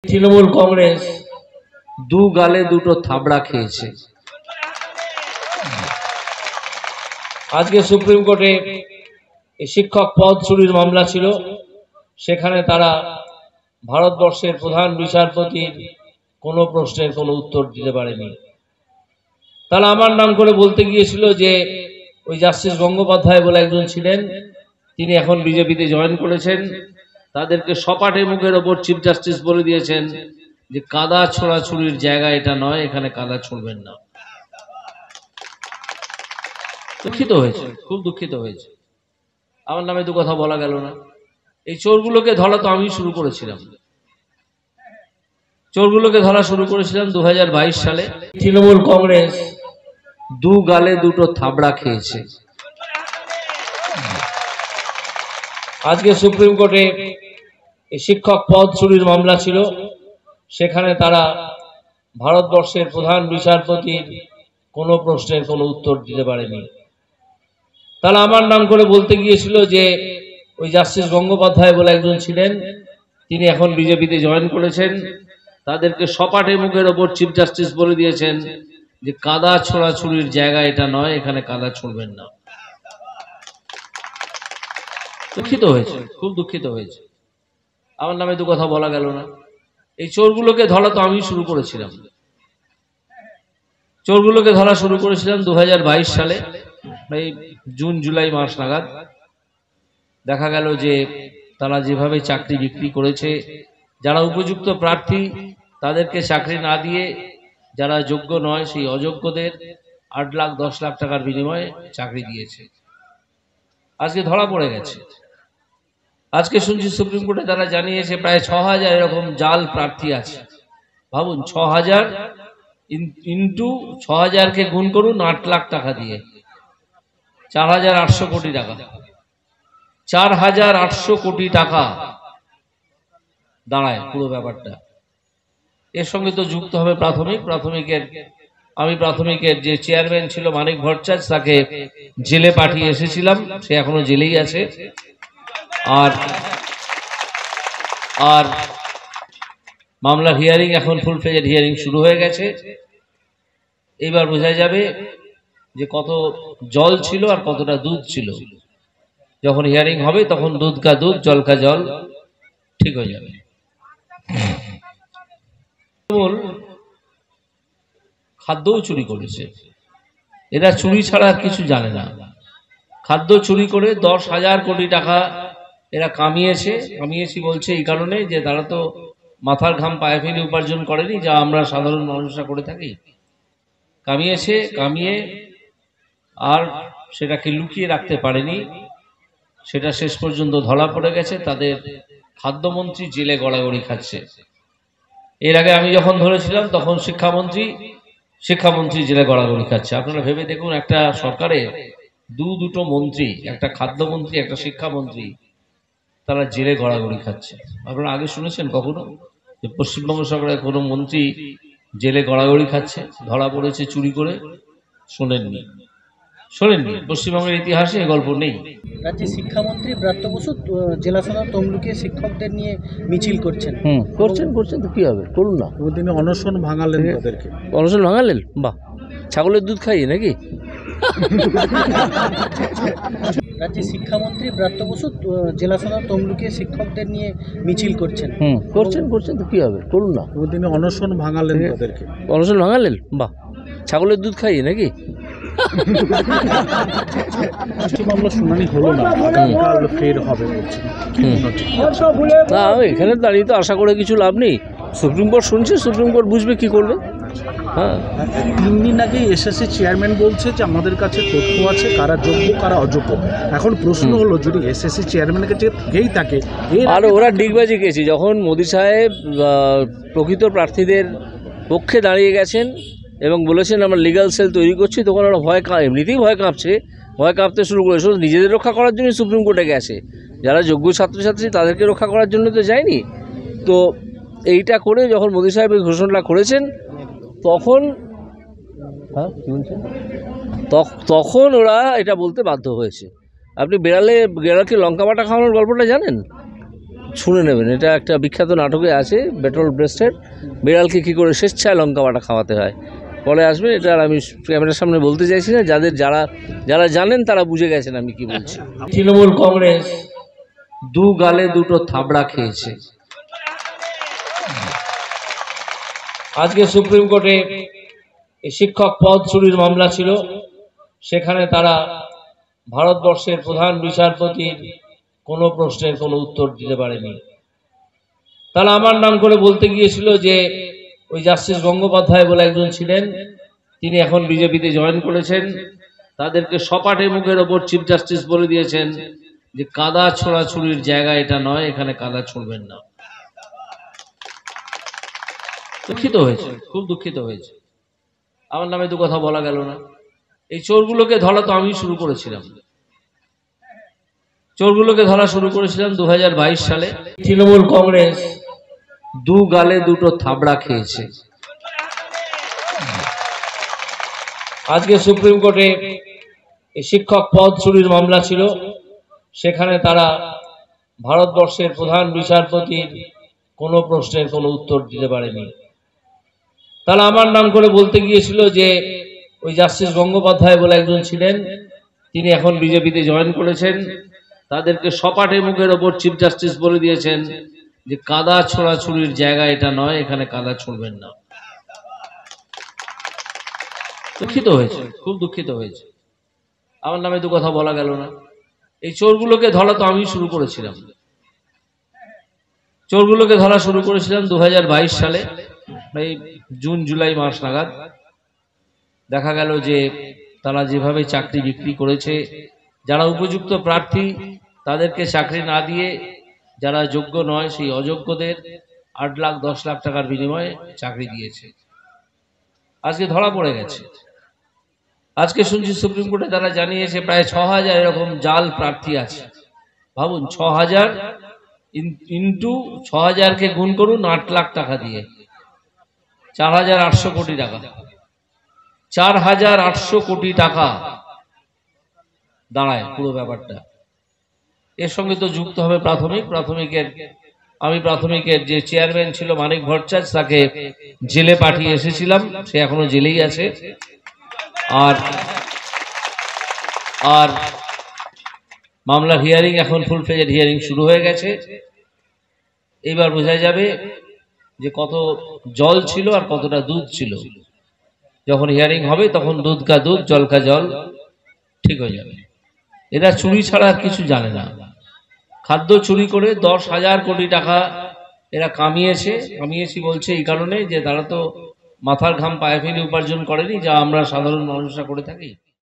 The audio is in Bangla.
তৃণমূল কংগ্রেস দু গালে দুটো থাবড়া খেয়েছে। আজকে সুপ্রিম কোর্টে শিক্ষক পদ চুরির মামলা ছিল, সেখানে তারা ভারতবর্ষের প্রধান বিচারপতির কোনো প্রশ্নের কোনো উত্তর দিতে পারেনি। তারা আমার নাম করে বলতে গিয়েছিল যে ওই জাস্টিস গঙ্গোপাধ্যায় বলে একজন ছিলেন, তিনি এখন বিজেপিতে জয়েন করেছেন, তাদেরকে সপাটে মুখের ওপর চিফ জাস্টিস বলে দিয়েছেন যে কাদা ছোড়াছুড়ির জায়গা এটা নয়, এখানে কাদা ছুড়বেন না। দুঃখিত হয়েছে, খুব দুঃখিত হয়েছে। আমার নামে দু কথা বলা গেল না। এই চোরগুলোকে ধরা তো আমি শুরু করেছিলাম, চোরগুলোকে ধরা শুরু করেছিলাম 2022 সালে। তৃণমূল কংগ্রেস দু গালে দুটো থাবড়া খেয়েছে। আজকে সুপ্রিম কোর্টে শিক্ষক পদ চুরির মামলা ছিল, সেখানে তারা ভারতবর্ষের প্রধান বিচারপতির কোনো প্রশ্নের কোনো উত্তর দিতে পারেনি। তারা আমার নাম করে বলতে গিয়েছিল যে ওই জাস্টিস গঙ্গোপাধ্যায় বলে একজন ছিলেন, তিনি এখন বিজেপিতে জয়েন করেছেন, তাদেরকে সপাটে মুখের ওপর চিফ জাস্টিস বলে দিয়েছেন যে কাদা ছোড়াছুড়ির জায়গা এটা নয়, এখানে কাদা ছুড়বেন না। দুঃখিত হয়েছে, খুব দুঃখিত হয়েছে। আমার নামে দু কথা বলা গেল না। এই চোরগুলোকে ধরা তো আমি শুরু করেছিলাম, চোরগুলোকে ধরা শুরু করেছিলাম 2022 সালে, এই জুন জুলাই মাস নাগাদ। দেখা গেল যে তারা যেভাবে চাকরি বিক্রি করেছে, যারা উপযুক্ত প্রার্থী তাদেরকে চাকরি না দিয়ে যারা যোগ্য নয় সেই অযোগ্যদের 8 লাখ 10 লাখ টাকার বিনিময়ে চাকরি দিয়েছে। আজকে ধরা পড়ে গেছে। আজকে শুনছি সুপ্রিম কোর্টে তারা জানিয়েছে প্রায় 6000 এরকম জাল প্রার্থী আছে। ভাবুন, 6000 ইন্টু 6000-কে গুণ করুন 8 লাখ টাকা দিয়ে, 4800 কোটি টাকা, 4800 কোটি টাকা দাঁড়ায় পুরো ব্যাপারটা। এর সঙ্গে তো যুক্ত হবে প্রাথমিকের যে চেয়ারম্যান ছিল মানিক ভট্টাচার্য, তাকে জেলে পাঠিয়ে এসেছিলাম, সে এখনো জেলেই আছে। আর মামলার হিয়ারিং এখন ফুল ফ্লেজেড হিয়ারিং শুরু হয়ে গেছে। এবার বোঝা যাবে যে কত জল ছিল আর কতটা দুধ ছিল। যখন হিয়ারিং হবে তখন দুধ কা দুধ জল কা জল ঠিক হয়ে যাবে। খাদ্যও চুরি করেছে এরা, চুরি ছাড়া আর কিছু জানে না। খাদ্য চুরি করে 10,000 কোটি টাকা এরা কামিয়েছি বলছে এই কারণে যে তারা তো মাথার ঘাম পায়ে ফেলে উপার্জন করেনি, যা আমরা সাধারণ মানুষরা করে থাকি। কামিয়ে আর সেটাকে লুকিয়ে রাখতে পারেনি, সেটা শেষ পর্যন্ত ধরা পড়ে গেছে। তাদের খাদ্যমন্ত্রী জেলে গড়াগড়ি খাচ্ছে। এর আগে আমি যখন ধরেছিলাম তখন শিক্ষামন্ত্রী জেলে গড়াগড়ি খাচ্ছে। আপনারা ভেবে দেখুন, একটা সরকারে দুটো মন্ত্রী, একটা খাদ্যমন্ত্রী একটা শিক্ষামন্ত্রী, তারা জেলে গড়াগড়ি খাচ্ছে। আপনারা আগে শুনেছেন কখনো যে পশ্চিমবঙ্গ সরকারের কোনো মন্ত্রী জেলে গড়াগড়ি খাচ্ছে, ধরা পড়েছে চুরি করে? শোনেননি। পশ্চিমবঙ্গের ইতিহাসে এ গল্প নেই। রাজ্যের শিক্ষামন্ত্রী ব্রাত্য বসু জেলা সদর তমলুকে শিক্ষকদের নিয়ে মিছিল করছেন। করছেন তো কি হবে, করুন না। তিনি অনশন ভাঙালেন, তাদেরকে অনশন ভাঙালেন? বাহ, ছাগলের দুধ খাইয়ে নাকি? রাজ্যের শিক্ষামন্ত্রী ব্রাত্য বসু জেলা সদর তমলুকে শিক্ষকদের নিয়ে মিছিল করছেন। করছেন তো কি হবে, করুন না। তিনি অনশন ভাঙালেন, তাদেরকে অনশন ভাঙালেন? বাহ, ছাগলের দুধ খাইয়ে নাকি? মামলা শুনানি হলো না, ফের হবে বলছেন। না, এখানে দাঁড়িয়ে তো আশা করে কিছু লাভ নেই। সুপ্রিম কোর্ট শুনছে, সুপ্রিম কোর্ট বুঝবে কি করবে। হ্যাঁ, 3 দিন আগে এসএসসি চেয়ারম্যান বলছে যে আমাদের কাছে তথ্য আছে কারা যোগ্য কারা অযোগ্য। এখন প্রশ্ন হলো, যদি এসএসসি চেয়ারম্যানের কাছে থেকেই থাকে, আর ওরা ডিগবাজি গেছে যখন মোদি সাহেব প্রকৃত প্রার্থীদের পক্ষে দাঁড়িয়ে গেছেন এবং বলেছেন আমরা লিগ্যাল সেল তৈরি করছি, তখন ওরা এমনিতেই ভয় কাঁপতে শুরু করেছে। নিজেদের রক্ষা করার জন্য সুপ্রিম কোর্টে গেছে, যারা যোগ্য ছাত্রছাত্রী তাদেরকে রক্ষা করার জন্য তো যায়নি। তো এইটা করে যখন মোদি সাহেব এই ঘোষণাটা করেছেন তখন ওরা এটা বলতে বাধ্য হয়েছে। আপনি বেড়ালকে লঙ্কা বাটা খাওয়ানোর গল্পটা জানেন? শুনে নেবেন, এটা একটা বিখ্যাত নাটকে আছে, বেটল ব্রেস্টের বিড়ালকে কী করে স্বেচ্ছায় লঙ্কা বাটা খাওয়াতে হয়। পরে আসবেন, এটা আর আমি ক্যামেরার সামনে বলতে চাইছি না, যারা জানেন তারা বুঝে গেছেন আমি কি বলছি। তৃণমূল কংগ্রেস দু গালে দুটো থাবড়া খেয়েছে। আজকে সুপ্রিম কোর্টে শিক্ষক পদ চুরির মামলা ছিল, সেখানে তারা ভারতবর্ষের প্রধান বিচারপতির কোনো প্রশ্নের কোনো উত্তর দিতে পারেনি। তারা আমার নাম করে বলতে গিয়েছিল যে ওই জাস্টিস গঙ্গোপাধ্যায় বলে একজন ছিলেন, তিনি এখন বিজেপিতে জয়েন করেছেন, তাদেরকে সপাটে মুখের ওপর চিফ জাস্টিস বলে দিয়েছেন যে কাদা ছোড়াছুড়ির জায়গা এটা নয়, এখানে কাদা ছুড়বেন না। দুঃখিত হয়েছে, খুব দুঃখিত হয়েছে। আমার নামে দু কথা বলা গেল না। এই চোরগুলোকে ধরা তো আমি শুরু করেছিলাম, চোরগুলোকে ধরা শুরু করেছিলাম 2022 সালে। তৃণমূল কংগ্রেস দু গালে দুটো থাবড়া খেয়েছে। আজকে সুপ্রিম কোর্টে শিক্ষক পদ চুরির মামলা ছিল, সেখানে তারা ভারতবর্ষের প্রধান বিচারপতির কোনো প্রশ্নের কোনো উত্তর দিতে পারেনি। তারা আমার নাম করে বলতে গিয়েছিল যে ওই জাস্টিস গঙ্গোপাধ্যায় বলে একজন ছিলেন, তিনি এখন বিজেপিতে জয়েন করেছেন, তাদেরকে সপাটে মুখের ওপর চিফ জাস্টিস বলে দিয়েছেন যে কাদা ছোড়াছুড়ির জায়গা এটা নয়, এখানে কাদা ছুড়বেন না। দুঃখিত হয়েছে, খুব দুঃখিত হয়েছে। আমার নামে দু কথা বলা গেল না। এই চোরগুলোকে ধরা তো আমি শুরু করেছিলাম, চোরগুলোকে ধরা শুরু করেছিলাম 2022 সালে, এই জুন জুলাই মাস নাগাদ। দেখা গেল যে তারা যেভাবে চাকরি বিক্রি করেছে, যারা উপযুক্ত প্রার্থী তাদেরকে চাকরি না দিয়ে যারা যোগ্য নয় সেই অযোগ্যদের 8 লাখ 10 লাখ টাকার বিনিময়ে চাকরি দিয়েছে। আজকে ধরা পড়ে গেছে। আজকে শুনছি সুপ্রিম কোর্টে তারা জানিয়েছে প্রায় 6000 এরকম জাল প্রার্থী আছে। ভাবুন, 6000 ইন্টু 6000-কে গুণ করুন 8 লাখ টাকা দিয়ে, 4800 কোটি টাকা, 4800 কোটি টাকা দাঁড়ায় পুরো ব্যাপারটা। এর সঙ্গে তো যুক্ত হবে প্রাথমিকের যে চেয়ারম্যান ছিল মানিক ভট্টাচার্য, তাকে জেলে পাঠিয়ে এসেছিলাম, সে এখনো জেলেই আছে। আর মামলার হিয়ারিং এখন ফুল ফ্লেজেড হিয়ারিং শুরু হয়ে গেছে। এবার বোঝা যাবে যে কত জল ছিল আর কতটা দুধ ছিল। যখন হিয়ারিং হবে তখন দুধ কা দুধ জল কা জল ঠিক হয়ে যাবে। এরা চুরি ছাড়া আর কিছু জানে না। খাদ্য চুরি করে 10,000 কোটি টাকা এরা কামিয়েছি বলছে এই কারণে যে তারা তো মাথার ঘাম পায়ে ফেলে উপার্জন করেনি, যা আমরা সাধারণ মানুষরা করে থাকি।